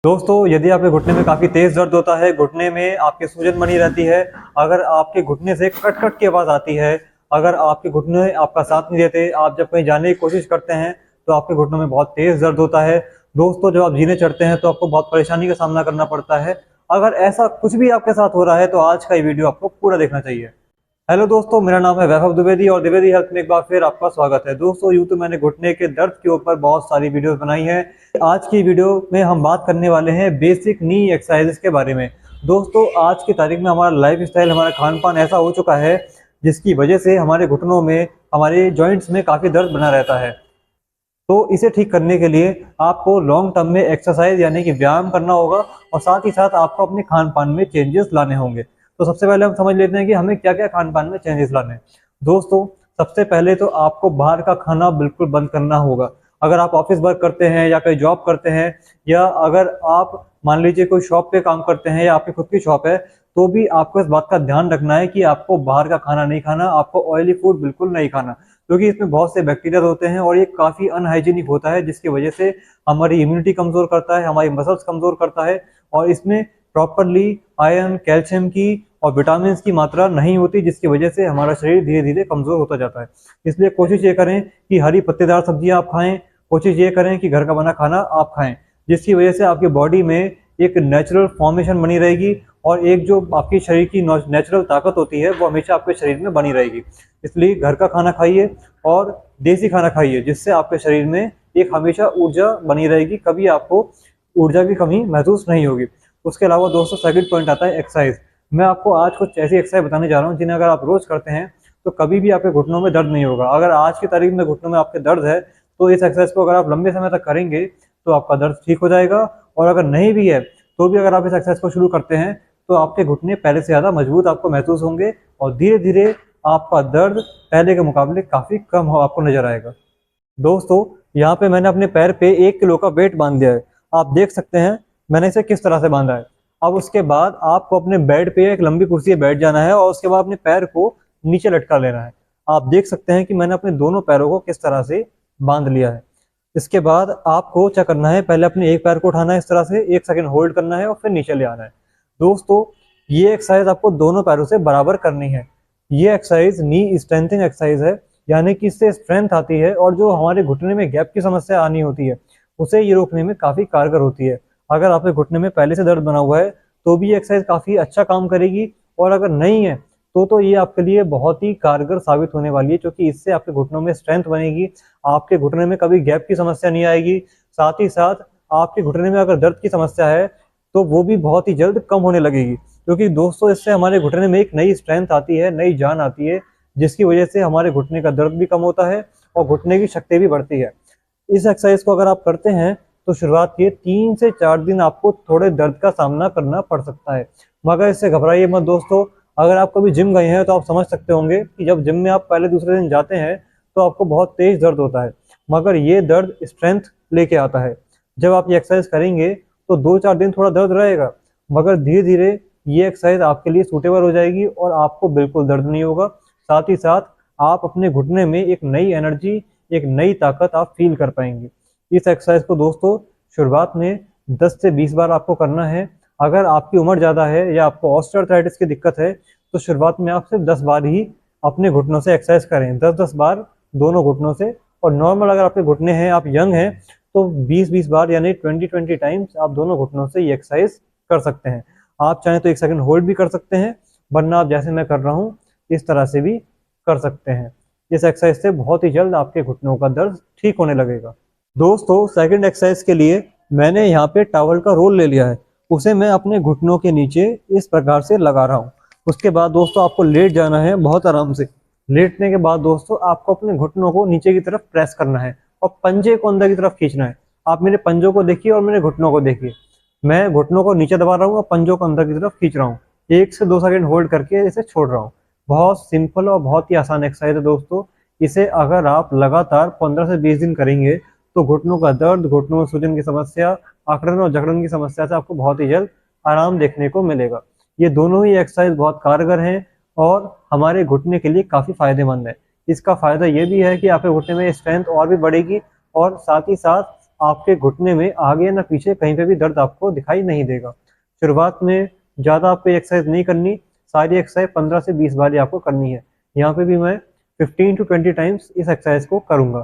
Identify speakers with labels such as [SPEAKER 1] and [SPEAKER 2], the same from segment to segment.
[SPEAKER 1] दोस्तों, यदि आपके घुटने में काफ़ी तेज़ दर्द होता है, घुटने में आपके सूजन बनी रहती है, अगर आपके घुटने से कट-कट की आवाज़ आती है, अगर आपके घुटने आपका साथ नहीं देते, आप जब कहीं जाने की कोशिश करते हैं, तो आपके घुटनों में बहुत तेज़ दर्द होता है। दोस्तों, जब आप जीने चढ़ते हैं, तो आपको बहुत परेशानी का सामना करना पड़ता है। अगर ऐसा कुछ भी आपके साथ हो रहा है, तो आज का ये वीडियो आपको पूरा देखना चाहिए। हेलो दोस्तों, मेरा नाम है वैभव द्विवेदी और द्विवेदी हेल्थ में एक बार फिर आपका स्वागत है। दोस्तों, यूँ तो मैंने घुटने के दर्द के ऊपर बहुत सारी वीडियोस बनाई हैं। आज की वीडियो में हम बात करने वाले हैं बेसिक नी एक्सरसाइजेस के बारे में। दोस्तों, आज की तारीख में हमारा लाइफस्टाइल, हमारा खान-पान ऐसा हो चुका है जिसकी वजह से हमारे घुटनों में, हमारे जॉइंट्स में काफ़ी दर्द बना रहता है। तो इसे ठीक करने के लिए आपको लॉन्ग टर्म में एक्सरसाइज यानी कि व्यायाम करना होगा और साथ ही साथ आपको अपने खान-पान में चेंजेस लाने होंगे। तो सबसे पहले हम समझ लेते हैं कि हमें क्या-क्या खान-पान में चेंजेस लाने हैं। दोस्तों, सबसे पहले तो आपको बाहर का खाना बिल्कुल बंद करना होगा। अगर आप ऑफिस वर्क करते हैं या कहीं जॉब करते हैं या अगर आप मान लीजिए कोई शॉप पे काम करते हैं या आपकी खुद की शॉप है, तो भी आपको इस बात का ध्यान रखना है कि आपको बाहर का खाना नहीं खाना, आपको ऑयली फूड बिल्कुल नहीं खाना। क्योंकि इसमें बहुत से बैक्टीरिया होते हैं और ये काफ़ी अनहाइजीनिक होता है, जिसकी वजह से हमारी इम्यूनिटी कमज़ोर करता है, हमारी मसल्स कमज़ोर करता है और इसमें प्रॉपरली आयरन, कैल्शियम की और विटामिन की मात्रा नहीं होती, जिसकी वजह से हमारा शरीर धीरे-धीरे कमज़ोर होता जाता है। इसलिए कोशिश ये करें कि हरी पत्तेदार सब्जियाँ आप खाएँ, कोशिश ये करें कि घर का बना खाना आप खाएँ, जिसकी वजह से आपकी बॉडी में एक नेचुरल फॉर्मेशन बनी रहेगी और एक जो आपकी शरीर की नेचुरल ताकत होती है, वो हमेशा आपके शरीर में बनी रहेगी। इसलिए घर का खाना खाइए और देसी खाना खाइए, जिससे आपके शरीर में एक हमेशा ऊर्जा बनी रहेगी, कभी आपको ऊर्जा की कमी महसूस नहीं होगी। उसके अलावा दोस्तों, सेकंड पॉइंट आता है एक्सरसाइज। मैं आपको आज कुछ ऐसी एक्सरसाइज बताने जा रहा हूँ जिन्हें अगर आप रोज करते हैं तो कभी भी आपके घुटनों में दर्द नहीं होगा। अगर आज की तारीख में घुटनों में आपके दर्द है, तो इस एक्सरसाइज को अगर आप लंबे समय तक करेंगे तो आपका दर्द ठीक हो जाएगा और अगर नहीं भी है तो भी अगर आप इस एक्सरसाइज को शुरू करते हैं तो आपके घुटने पहले से ज़्यादा मजबूत आपको महसूस होंगे और धीरे धीरे आपका दर्द पहले के मुकाबले काफ़ी कम हो आपको नजर आएगा। दोस्तों, यहाँ पे मैंने अपने पैर पे 1 किलो का वेट बांध दिया है। आप देख सकते हैं मैंने इसे किस तरह से बांधा है। अब उसके बाद आपको अपने बेड पे एक लंबी कुर्सी पे बैठ जाना है और उसके बाद अपने पैर को नीचे लटका लेना है। आप देख सकते हैं कि मैंने अपने दोनों पैरों को किस तरह से बांध लिया है। इसके बाद आपको क्या करना है, पहले अपने एक पैर को उठाना है इस तरह से, 1 सेकंड होल्ड करना है और फिर नीचे ले आना है। दोस्तों, ये एक्सरसाइज आपको दोनों पैरों से बराबर करनी है। ये एक्सरसाइज नी स्ट्रेंथिंग एक्सरसाइज है, यानी कि इससे स्ट्रेंथ आती है और जो हमारे घुटने में गैप की समस्या आनी होती है उसे ये रोकने में काफ़ी कारगर होती है। अगर आपके घुटने में पहले से दर्द बना हुआ है तो भी ये एक्सरसाइज काफ़ी अच्छा काम करेगी और अगर नहीं है तो ये आपके लिए बहुत ही कारगर साबित होने वाली है, क्योंकि इससे आपके घुटनों में स्ट्रेंथ बनेगी, आपके घुटने में कभी गैप की समस्या नहीं आएगी। साथ ही साथ आपके घुटने में अगर दर्द की समस्या है तो वो भी बहुत ही जल्द कम होने लगेगी, क्योंकि दोस्तों इससे हमारे घुटने में एक नई स्ट्रेंथ आती है, नई जान आती है, जिसकी वजह से हमारे घुटने का दर्द भी कम होता है और घुटने की शक्ति भी बढ़ती है। इस एक्सरसाइज को अगर आप करते हैं तो शुरुआत के 3 से 4 दिन आपको थोड़े दर्द का सामना करना पड़ सकता है, मगर इससे घबराइए मत दोस्तों। अगर आप कभी जिम गए हैं तो आप समझ सकते होंगे कि जब जिम में आप पहले दूसरे दिन जाते हैं तो आपको बहुत तेज दर्द होता है, मगर ये दर्द स्ट्रेंथ लेके आता है। जब आप ये एक्सरसाइज करेंगे तो 2-4 दिन थोड़ा दर्द रहेगा, मगर धीरे धीरे ये एक्सरसाइज आपके लिए सूटेबल हो जाएगी और आपको बिल्कुल दर्द नहीं होगा। साथ ही साथ आप अपने घुटने में एक नई एनर्जी, एक नई ताकत आप फील कर पाएंगे। इस एक्सरसाइज को दोस्तों शुरुआत में 10 से 20 बार आपको करना है। अगर आपकी उम्र ज़्यादा है या आपको ऑस्टियोआर्थराइटिस की दिक्कत है तो शुरुआत में आप सिर्फ 10 बार ही अपने घुटनों से एक्सरसाइज करें, 10-10 बार दोनों घुटनों से। और नॉर्मल अगर आपके घुटने हैं, आप यंग हैं, तो 20-20 बार यानी 20-20 टाइम्स आप दोनों घुटनों से ये एक्सरसाइज कर सकते हैं। आप चाहें तो 1 सेकंड होल्ड भी कर सकते हैं, वरना आप जैसे मैं कर रहा हूँ इस तरह से भी कर सकते हैं। इस एक्सरसाइज से बहुत ही जल्द आपके घुटनों का दर्द ठीक होने लगेगा। दोस्तों, सेकंड एक्सरसाइज के लिए मैंने यहाँ पे टॉवल का रोल ले लिया है, उसे मैं अपने घुटनों के नीचे इस प्रकार से लगा रहा हूँ। उसके बाद दोस्तों आपको लेट जाना है बहुत आराम से। लेटने के बाद दोस्तों आपको अपने घुटनों को नीचे की तरफ प्रेस करना है और पंजे को अंदर की तरफ खींचना है। आप मेरे पंजों को देखिए और मेरे घुटनों को देखिए। मैं घुटनों को नीचे दबा रहा हूँ और पंजों को अंदर की तरफ खींच रहा हूँ। 1 से 2 सेकंड होल्ड करके इसे छोड़ रहा हूँ। बहुत सिंपल और बहुत ही आसान एक्सरसाइज है दोस्तों। इसे अगर आप लगातार 15 से 20 दिन करेंगे तो घुटनों का दर्द, घुटनों में सूजन की समस्या, अकड़न और जकड़न की समस्या से आपको बहुत ही जल्द आराम देखने को मिलेगा। ये दोनों ही एक्सरसाइज बहुत कारगर हैं और हमारे घुटने के लिए काफ़ी फायदेमंद है। इसका फायदा ये भी है कि आपके घुटने में स्ट्रेंथ और भी बढ़ेगी और साथ ही साथ आपके घुटने में आगे या ना पीछे कहीं पे भी दर्द आपको दिखाई नहीं देगा। शुरुआत में ज़्यादा आपको एक्सरसाइज नहीं करनी, सारी एक्सरसाइज 15 से 20 बार ही आपको करनी है। यहाँ पे भी मैं 15 to 20 टाइम्स इस एक्सरसाइज को करूँगा,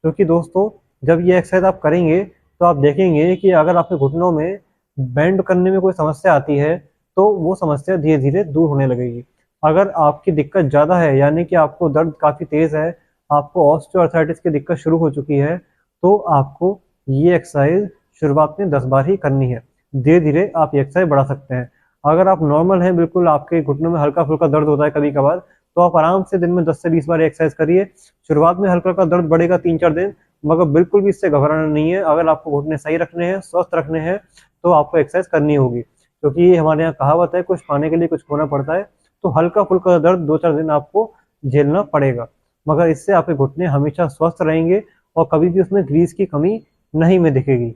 [SPEAKER 1] क्योंकि दोस्तों जब ये एक्सरसाइज आप करेंगे तो आप देखेंगे कि अगर आपके घुटनों में बेंड करने में कोई समस्या आती है तो वो समस्या धीरे धीरे दूर होने लगेगी। अगर आपकी दिक्कत ज़्यादा है, यानी कि आपको दर्द काफ़ी तेज़ है, आपको ऑस्टियोआर्थराइटिस की दिक्कत शुरू हो चुकी है, तो आपको ये एक्सरसाइज शुरुआत में 10 बार ही करनी है। धीरे धीरे आप ये एक्सरसाइज बढ़ा सकते हैं। अगर आप नॉर्मल हैं, बिल्कुल आपके घुटनों में हल्का फुल्का दर्द होता है कभी कभार, तो आप आराम से दिन में 10 से 20 बार एक्सरसाइज करिए। शुरुआत में हल्का हल्का दर्द बढ़ेगा 3-4 दिन, मगर बिल्कुल भी इससे घबराना नहीं है। अगर आपको घुटने सही रखने हैं, स्वस्थ रखने हैं, तो आपको एक्सरसाइज करनी होगी, क्योंकि ये हमारे यहाँ कहावत है, कुछ पाने के लिए कुछ खोना पड़ता है। तो हल्का फुल्का दर्द 2-4 दिन आपको झेलना पड़ेगा, मगर इससे आपके घुटने हमेशा स्वस्थ रहेंगे और कभी भी उसमें ग्रीस की कमी नहीं में दिखेगी।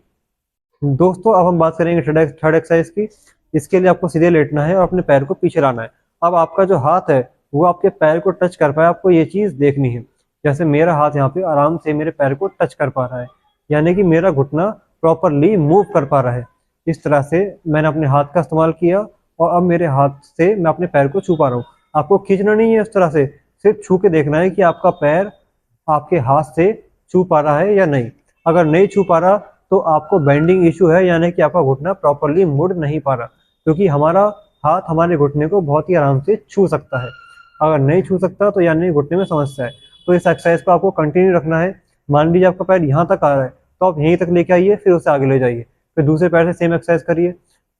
[SPEAKER 1] दोस्तों अब हम बात करेंगे थर्ड एक्सरसाइज की। इसके लिए आपको सीधे लेटना है और अपने पैर को पीछे लाना है। अब आपका जो हाथ है वो आपके पैर को टच कर पाए, आपको ये चीज़ देखनी है। जैसे मेरा हाथ यहाँ पे आराम से मेरे पैर को टच कर पा रहा है, यानी कि मेरा घुटना प्रॉपरली मूव कर पा रहा है। इस तरह से मैंने अपने हाथ का इस्तेमाल किया और अब मेरे हाथ से मैं अपने पैर को छू पा रहा हूँ। आपको खींचना नहीं है, इस तरह से सिर्फ छू के देखना है कि आपका पैर आपके हाथ से छू पा रहा है या नहीं। अगर नहीं छू पा रहा तो आपको बेंडिंग इशू है, यानी कि आपका घुटना प्रॉपरली मुड़ नहीं पा रहा, क्योंकि हमारा हाथ हमारे घुटने को बहुत ही आराम से छू सकता है। अगर नहीं छू सकता तो यानी घुटने में समस्या है। तो इस एक्सरसाइज को आपको कंटिन्यू रखना है। मान लीजिए आपका पैर यहाँ तक आ रहा है, तो आप यहीं तक लेके आइए, फिर उसे आगे ले जाइए, फिर दूसरे पैर से सेम एक्सरसाइज करिए,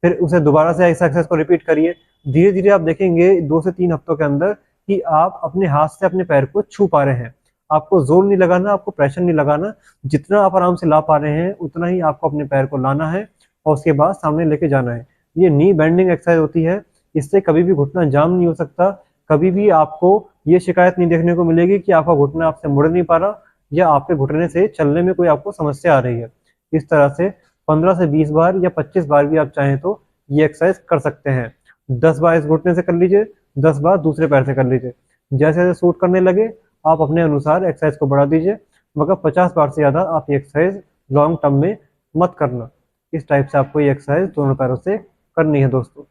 [SPEAKER 1] फिर उसे दोबारा से इस एक्सरसाइज को रिपीट करिए। धीरे धीरे आप देखेंगे 2 से 3 हफ्तों के अंदर कि आप अपने हाथ से अपने पैर को छू पा रहे हैं। आपको जोर नहीं लगाना, आपको प्रेशर नहीं लगाना, जितना आप आराम से ला पा रहे हैं उतना ही आपको अपने पैर को लाना है और उसके बाद सामने लेके जाना है। ये नी बेंडिंग एक्सरसाइज होती है, इससे कभी भी घुटना जाम नहीं हो सकता। कभी भी आपको ये शिकायत नहीं देखने को मिलेगी कि आपका घुटना आपसे मुड़ नहीं पा रहा या आपके घुटने से चलने में कोई आपको समस्या आ रही है। इस तरह से 15 से 20 बार या 25 बार भी आप चाहें तो ये एक्सरसाइज कर सकते हैं। 10 बार इस घुटने से कर लीजिए, 10 बार दूसरे पैर से कर लीजिए। जैसे जैसे सूट करने लगे आप अपने अनुसार एक्सरसाइज को बढ़ा दीजिए, मगर 50 बार से ज़्यादा आप ये एक्सरसाइज लॉन्ग टर्म में मत करना। इस टाइप से आपको ये एक्सरसाइज दोनों पैरों से करनी है दोस्तों।